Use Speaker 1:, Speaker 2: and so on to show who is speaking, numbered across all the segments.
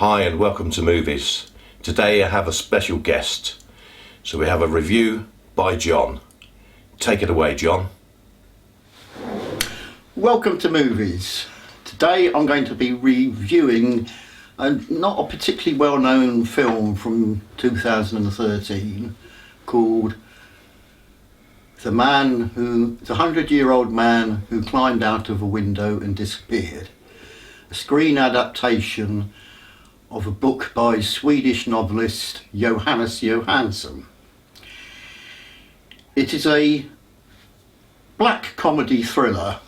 Speaker 1: Hi and welcome to Movies. Today I have a special guest. So we have a review by John. Take it away, John.
Speaker 2: Welcome to Movies. Today I'm going to be reviewing not a particularly well-known film from 2013 called The 100-Year-Old Man Who Climbed Out of a Window and Disappeared. A screen adaptation of a book by Swedish novelist Johannes Johansson. It is a black comedy thriller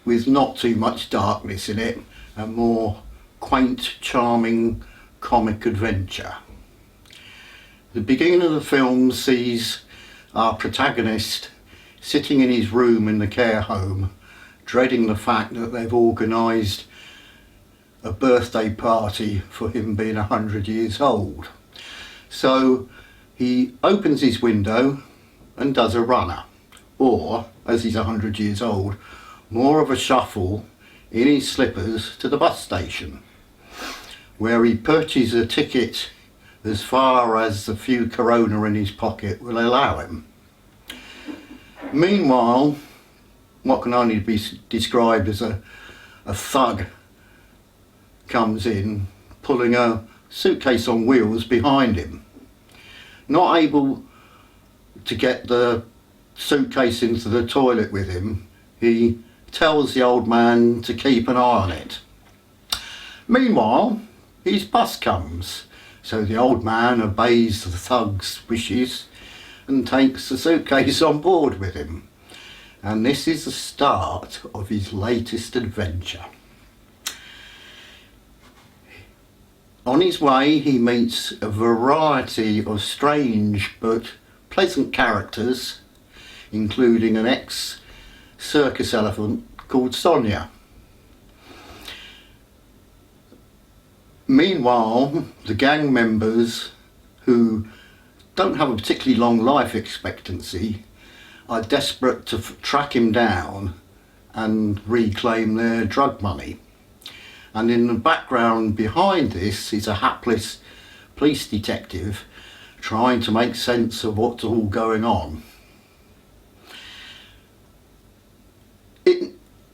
Speaker 2: with not too much darkness in it, a more quaint, charming comic adventure. The beginning of the film sees our protagonist sitting in his room in the care home, dreading the fact that they've organised a birthday party for him being 100 years old. So he opens his window and does a runner, or, as he's 100 years old, more of a shuffle in his slippers to the bus station, where he purchases a ticket as far as the few corona in his pocket will allow him. Meanwhile, what can only be described as a thug comes in, pulling a suitcase on wheels behind him. Not able to get the suitcase into the toilet with him, he tells the old man to keep an eye on it. Meanwhile, his bus comes, so the old man obeys the thug's wishes and takes the suitcase on board with him. And this is the start of his latest adventure. On his way, he meets a variety of strange but pleasant characters, including an ex-circus elephant called Sonia. Meanwhile, the gang members, who don't have a particularly long life expectancy, are desperate to track him down and reclaim their drug money. And in the background behind this is a hapless police detective trying to make sense of what's all going on.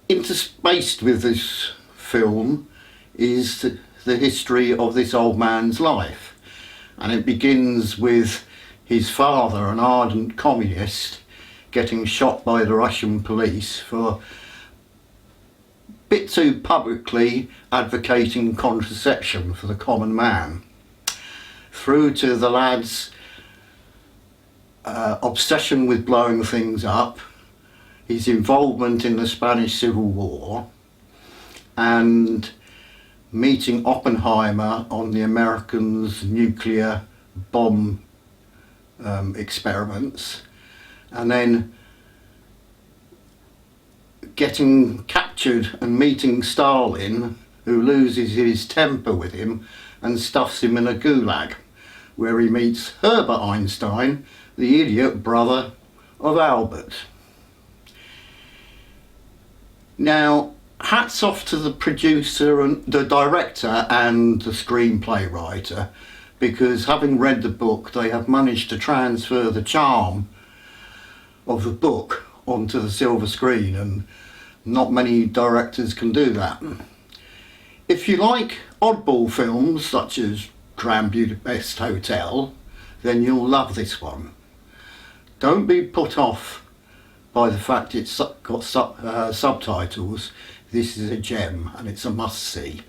Speaker 2: Interspaced with this film is the history of this old man's life, and it begins with his father, an ardent communist, getting shot by the Russian police for bit too publicly advocating contraception for the common man, through to the lad's obsession with blowing things up, his involvement in the Spanish Civil War, and meeting Oppenheimer on the Americans' nuclear bomb experiments, and then getting captured and meeting Stalin, who loses his temper with him and stuffs him in a gulag, where he meets Herbert Einstein, the idiot brother of Albert. Now, hats off to the producer and the director and the screenplay writer, because having read the book, they have managed to transfer the charm of the book onto the silver screen, and not many directors can do that. If you like oddball films such as Grand Budapest Hotel, then you'll love this one. Don't be put off by the fact it's got subtitles. This is a gem and it's a must-see.